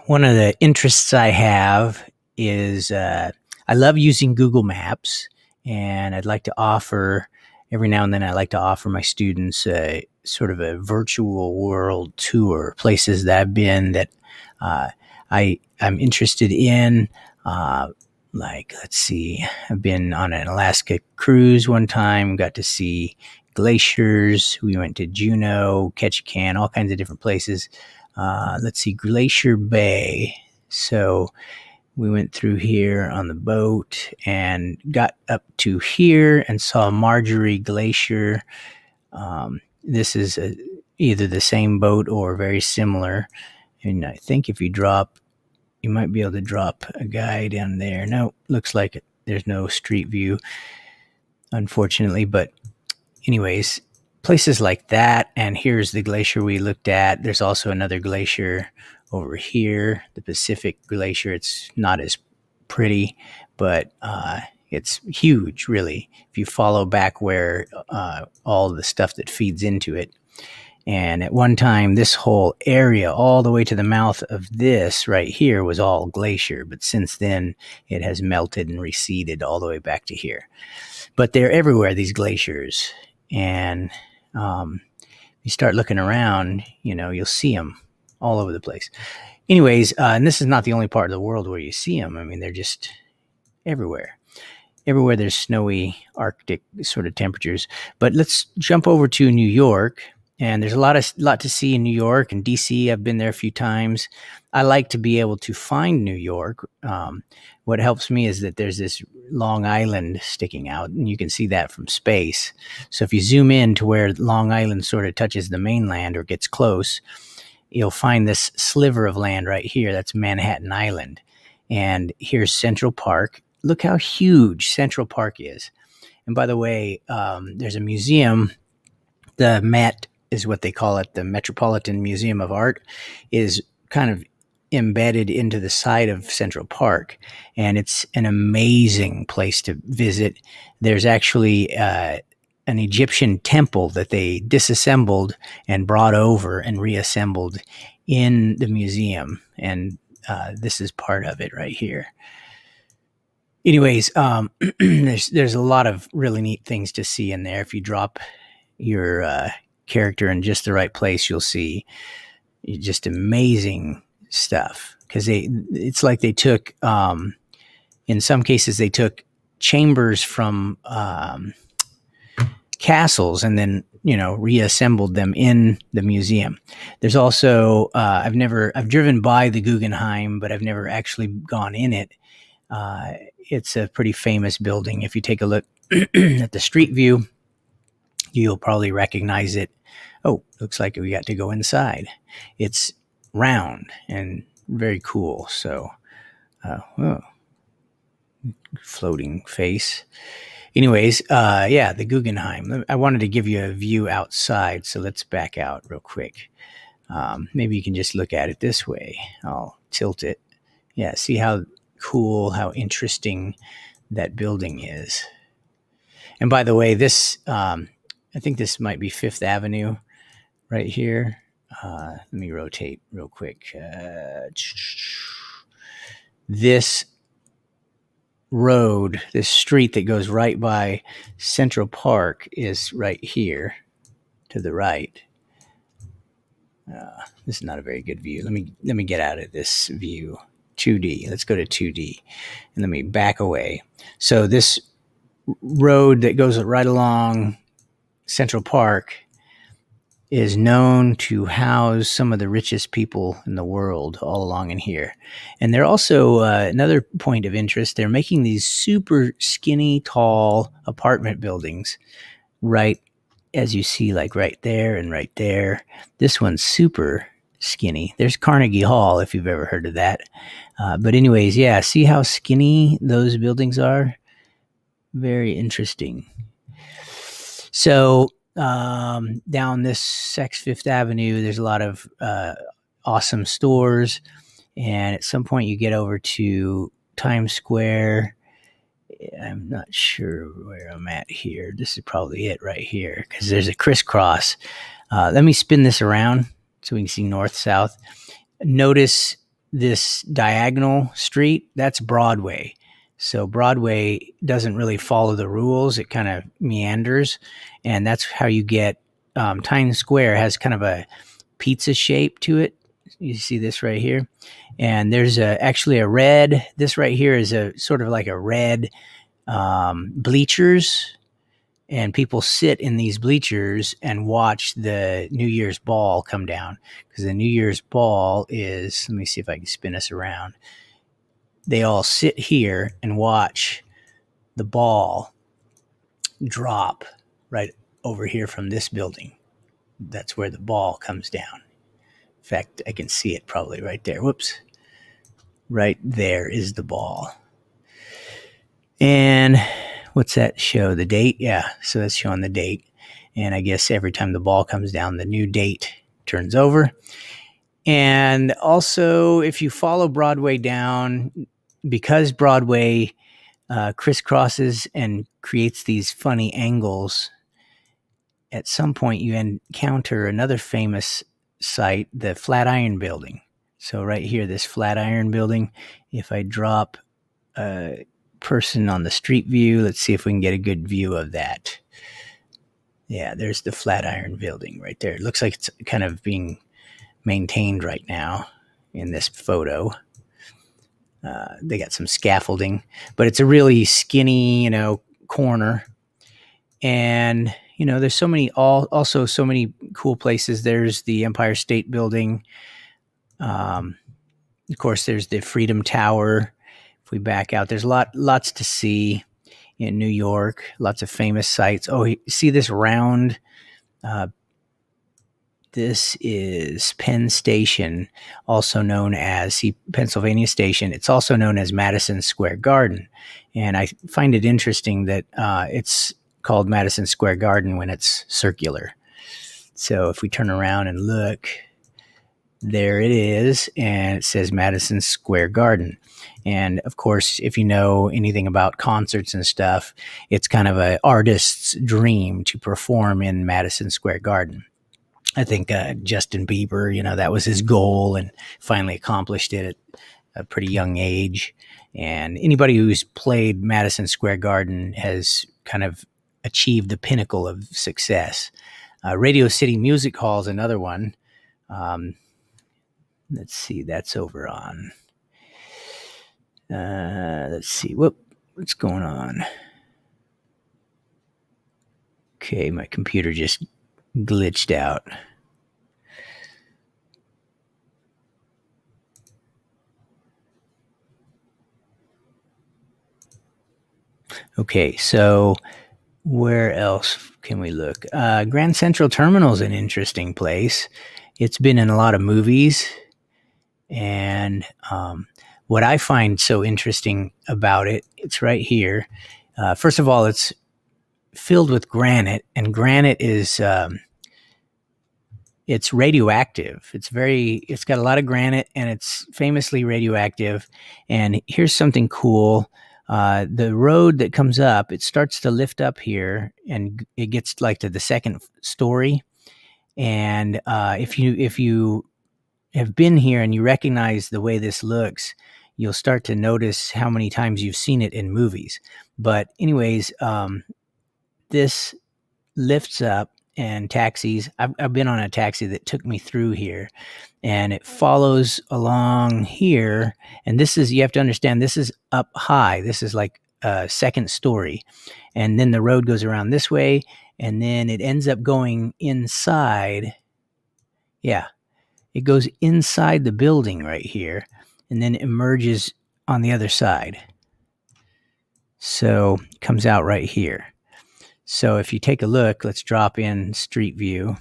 One of the interests I have is I love using Google Maps, and I'd like to offer every now and then. I like to offer my students a sort of a virtual world tour, places that I've been that uh, I'm interested in. Uh, like, let's see, I've been on an Alaska cruise one time. Got to see glaciers. We went to Juneau, Ketchikan, all kinds of different places. Let's see, Glacier Bay. So we went through here on the boat and got up to here and saw Marjorie Glacier. This is either the same boat or very similar. And I think if you drop, you might be able to drop a guy down there. No, looks like there's no street view, unfortunately. But anyways, places like that. And here's the glacier we looked at. There's also another glacier over here, the Pacific Glacier. It's not as pretty, but it's huge, really, if you follow back where all the stuff that feeds into it. And at one time, this whole area, all the way to the mouth of this right here, was all glacier. But since then, it has melted and receded all the way back to here. But they're everywhere, these glaciers. And you start looking around, you'll see them all over the place. Anyways, and this is not the only part of the world where you see them. I mean, they're just everywhere. Everywhere there's snowy Arctic sort of temperatures. But let's jump over to New York. And there's a lot to see in New York and DC. I've been there a few times. I like to be able to find New York. What helps me is that there's this Long Island sticking out, and you can see that from space. So if you zoom in to where Long Island sort of touches the mainland or gets close, you'll find this sliver of land right here. That's Manhattan Island. And here's Central Park. Look how huge Central Park is. And by the way, there's a museum, the Met is what they call it, the Metropolitan Museum of Art, is kind of embedded into the side of Central Park. And it's an amazing place to visit. There's actually an Egyptian temple that they disassembled and brought over and reassembled in the museum. And this is part of it right here. Anyways, there's a lot of really neat things to see in there. If you drop your character in just the right place, you'll see just amazing stuff, because it's like they took in some cases they took chambers from castles and then reassembled them in the museum. There's also I've driven by the Guggenheim, but I've never actually gone in it. It's a pretty famous building. If you take a look at the street view, you'll probably recognize it. Oh, looks like we got to go inside. It's round and very cool. So, floating face. Anyways, the Guggenheim. I wanted to give you a view outside, so let's back out real quick. Maybe you can just look at it this way. I'll tilt it. Yeah, see how cool, how interesting that building is. And by the way, this, I think this might be Fifth Avenue right here. Let me rotate real quick. This road, this street that goes right by Central Park is right here to the right. This is not a very good view. Let me get out of this view. 2D. Let's go to 2D and let me back away. So this road that goes right along Central Park is known to house some of the richest people in the world all along in here. And they're also another point of interest. They're making these super skinny, tall apartment buildings right as you see, like right there and right there. This one's super skinny. There's Carnegie Hall, if you've ever heard of that. But anyways, yeah, see how skinny those buildings are? Very interesting. So down this Fifth Avenue, there's a lot of awesome stores. And at some point you get over to Times Square. I'm not sure where I'm at here. This is probably it right here, because there's a crisscross. Let me spin this around so we can see north, south. Notice this diagonal street, that's Broadway. So Broadway doesn't really follow the rules. It kind of meanders. And that's how you get Times Square has kind of a pizza shape to it. You see this right here. And there's actually a red. This right here is a sort of like a red bleachers. And people sit in these bleachers and watch the New Year's ball come down, because the New Year's ball is, let me see if I can spin us around. They all sit here and watch the ball drop right over here from this building. That's where the ball comes down. In fact, I can see it probably right there. Whoops. Right there is the ball. And what's that show? The date? Yeah. So that's showing the date. And I guess every time the ball comes down, the new date turns over. And also, if you follow Broadway down, because Broadway crisscrosses and creates these funny angles, at some point you encounter another famous site, the Flatiron Building. So right here, this Flatiron Building, if I drop a person on the street view, let's see if we can get a good view of that. Yeah, there's the Flatiron Building right there. It looks like it's kind of being maintained right now in this photo. They got some scaffolding, but it's a really skinny, corner. And, there's so many, also so many cool places. There's the Empire State Building. Of course, there's the Freedom Tower. If we back out, there's lots to see in New York, lots of famous sites. Oh, see this round? This is Penn Station, also known as Pennsylvania Station. It's also known as Madison Square Garden. And I find it interesting that it's called Madison Square Garden when it's circular. So if we turn around and look, there it is, and it says Madison Square Garden. And of course, if you know anything about concerts and stuff, it's kind of an artist's dream to perform in Madison Square Garden. I think Justin Bieber, that was his goal, and finally accomplished it at a pretty young age. And anybody who's played Madison Square Garden has kind of achieved the pinnacle of success. Radio City Music Hall is another one. Let's see, that's over on. Let's see, what's going on? Okay, my computer just glitched out. Okay, so where else can we look? Grand Central Terminal is an interesting place. It's been in a lot of movies. And what I find so interesting about it, it's right here. First of all, it's filled with granite, and granite is it's radioactive. It's got a lot of granite, and it's famously radioactive. And here's something cool. The road that comes up, it starts to lift up here, and it gets like to the second story. And if you have been here and you recognize the way this looks, you'll start to notice how many times you've seen it in movies. But anyways, this lifts up and taxis. I've been on a taxi that took me through here, and it follows along here. And you have to understand, this is up high. This is like a second story. And then the road goes around this way, and then it ends up going inside. Yeah. It goes inside the building right here, and then emerges on the other side. So it comes out right here. So if you take a look, let's drop in Street View.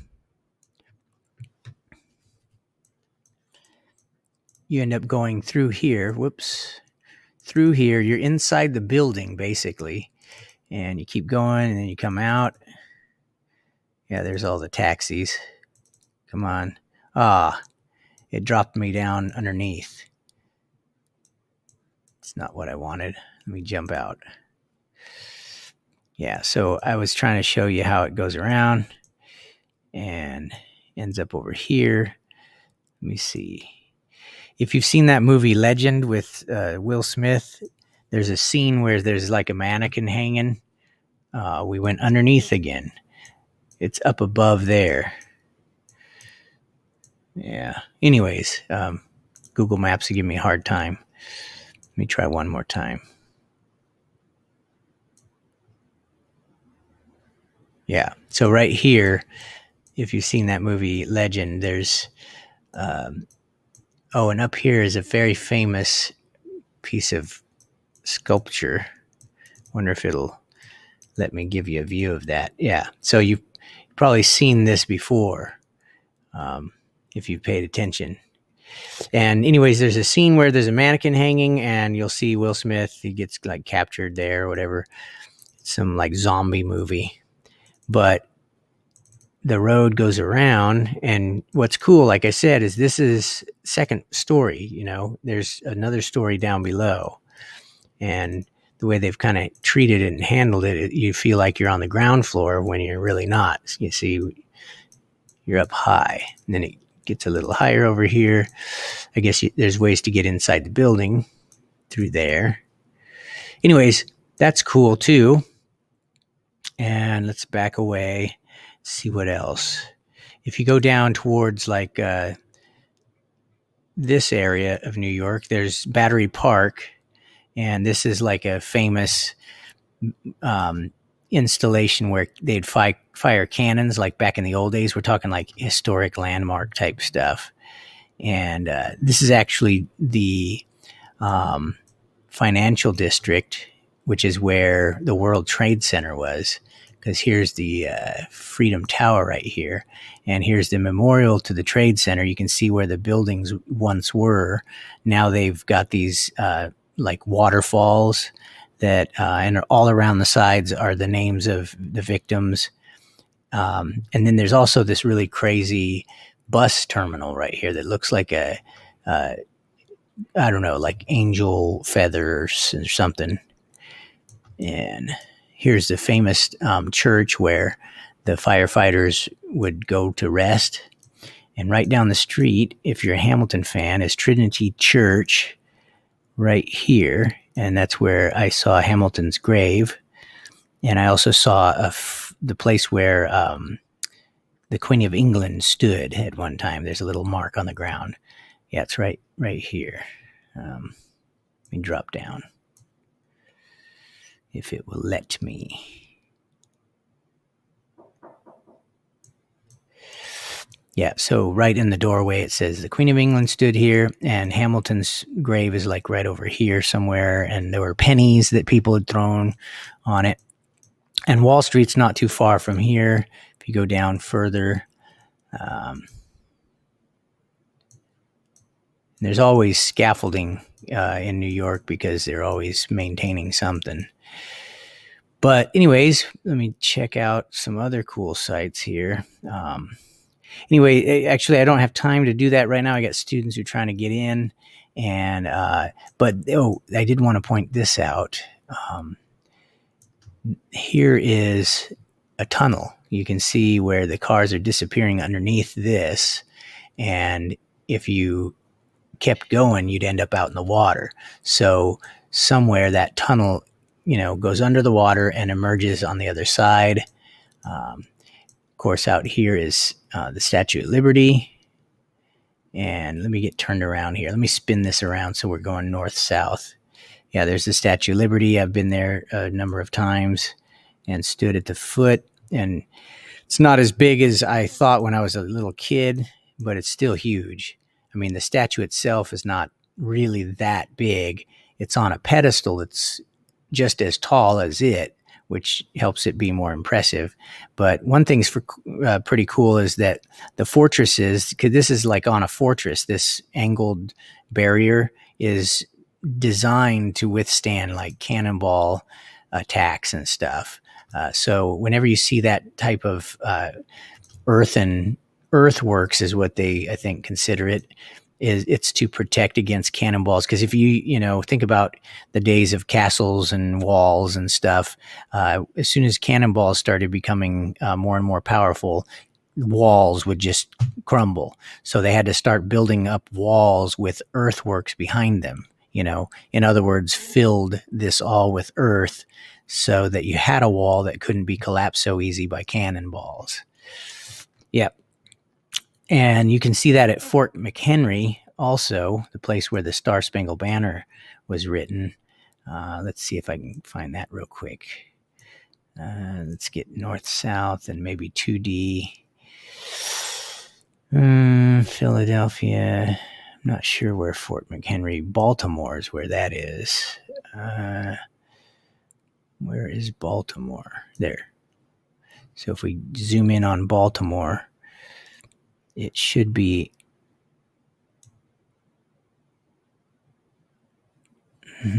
You end up going through here. Through here. You're inside the building, basically. And you keep going, and then you come out. Yeah, there's all the taxis. Come on. It dropped me down underneath. It's not what I wanted. Let me jump out. Yeah, so I was trying to show you how it goes around and ends up over here. Let me see. If you've seen that movie Legend with Will Smith, there's a scene where there's like a mannequin hanging. We went underneath again. It's up above there. Yeah. Anyways, Google Maps will give me a hard time. Let me try one more time. Yeah. So right here, if you've seen that movie Legend, there's and up here is a very famous piece of sculpture. Wonder if it'll let me give you a view of that. Yeah. So you've probably seen this before, if you've paid attention. And anyways, there's a scene where there's a mannequin hanging, and you'll see Will Smith. He gets like captured there or whatever. Some like zombie movie. But the road goes around, and what's cool, like I said, is this is second story. There's another story down below, and the way they've kind of treated it and handled it, you feel like you're on the ground floor when you're really not. You see, you're up high, and then it gets a little higher over here. I guess there's ways to get inside the building through there. Anyways, that's cool too. And let's back away, see what else. If you go down towards like this area of New York, there's Battery Park, and this is like a famous installation where they'd fire cannons like back in the old days. We're talking like historic landmark type stuff. And this is actually the financial district, which is where the World Trade Center was, because here's the Freedom Tower right here, and here's the memorial to the Trade Center. You can see where the buildings once were. Now they've got these like waterfalls that, and all around the sides are the names of the victims. And then there's also this really crazy bus terminal right here that looks like a, I don't know, like angel feathers or something. And here's the famous church where the firefighters would go to rest. And right down the street, if you're a Hamilton fan, is Trinity Church right here. And that's where I saw Hamilton's grave. And I also saw the place where the Queen of England stood at one time. There's a little mark on the ground. Yeah, it's right here. Let me drop down, if it will let me. Yeah, so right in the doorway it says the Queen of England stood here, and Hamilton's grave is like right over here somewhere, and there were pennies that people had thrown on it. And Wall Street's not too far from here. If you go down further, there's always scaffolding in New York because they're always maintaining something. But anyways, let me check out some other cool sites here. Anyway, actually, I don't have time to do that right now. I got students who are trying to get in. But I did want to point this out. Here is a tunnel. You can see where the cars are disappearing underneath this. And if you kept going, you'd end up out in the water. So somewhere that tunnel, goes under the water and emerges on the other side. Of course, out here is the Statue of Liberty. And let me get turned around here. Let me spin this around so we're going north-south. Yeah, there's the Statue of Liberty. I've been there a number of times and stood at the foot. And it's not as big as I thought when I was a little kid, but it's still huge. I mean, the statue itself is not really that big. It's on a pedestal that's just as tall as it, which helps it be more impressive. But one thing's pretty cool is that the fortresses, because this is like on a fortress, this angled barrier is designed to withstand like cannonball attacks and stuff. So whenever you see that type of earthworks is what they, I think, consider it, it's to protect against cannonballs. Because if you think about the days of castles and walls and stuff, as soon as cannonballs started becoming more and more powerful, walls would just crumble. So they had to start building up walls with earthworks behind them, in other words, filled this all with earth so that you had a wall that couldn't be collapsed so easy by cannonballs. Yep. And you can see that at Fort McHenry, also, the place where the Star Spangled Banner was written. Let's see if I can find that real quick. Let's get north-south and maybe 2D. Philadelphia. I'm not sure where Fort McHenry. Baltimore is where that is. Where is Baltimore? There. So if we zoom in on Baltimore, it should be is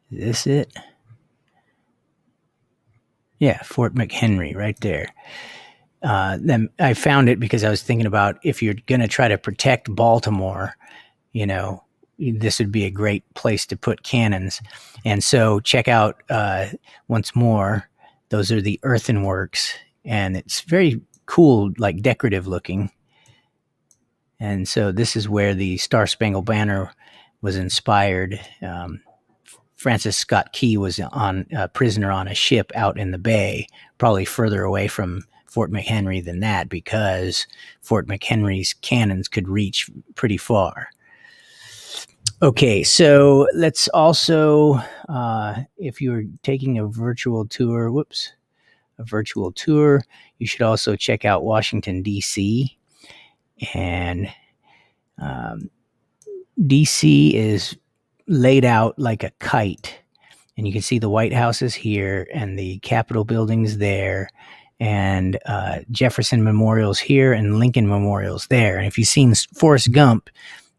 this it? Yeah, Fort McHenry right there. Then I found it because I was thinking about if you're going to try to protect Baltimore, this would be a great place to put cannons. And so check out once more, those are the earthenworks, and it's very cool, like decorative looking. And so this is where the Star Spangled Banner was inspired. Francis Scott Key was a prisoner on a ship out in the bay, probably further away from Fort McHenry than that, because Fort McHenry's cannons could reach pretty far. Okay, so let's also, if you're taking a virtual tour, you should also check out Washington, D.C. And D.C. is laid out like a kite. And you can see the White House is here and the Capitol building's there. And Jefferson Memorial's here and Lincoln Memorial's there. And if you've seen Forrest Gump,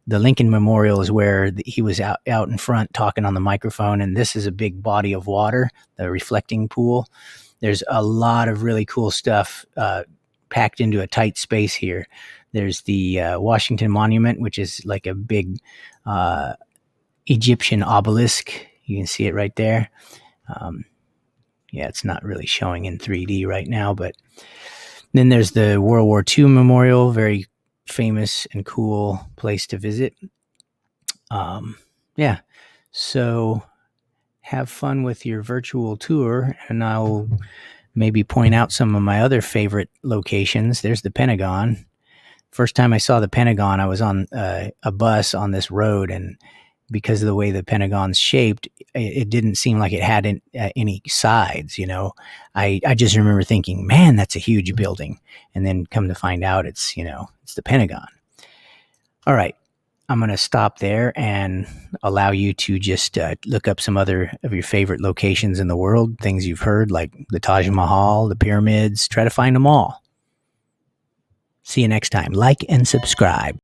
the Lincoln Memorial is where he was out in front talking on the microphone. And this is a big body of water, the reflecting pool. There's a lot of really cool stuff packed into a tight space here. There's the Washington Monument, which is like a big Egyptian obelisk. You can see it right there. Yeah, it's not really showing in 3D right now, but then there's the World War II Memorial, very famous and cool place to visit. Yeah, so have fun with your virtual tour, and I'll maybe point out some of my other favorite locations. There's the Pentagon. First time I saw the Pentagon, I was on a bus on this road, and because of the way the Pentagon's shaped, it didn't seem like it had any sides, I just remember thinking, man, that's a huge building. And then come to find out it's the Pentagon. All right. I'm going to stop there and allow you to just look up some other of your favorite locations in the world, things you've heard, like the Taj Mahal, the pyramids. Try to find them all. See you next time. Like and subscribe.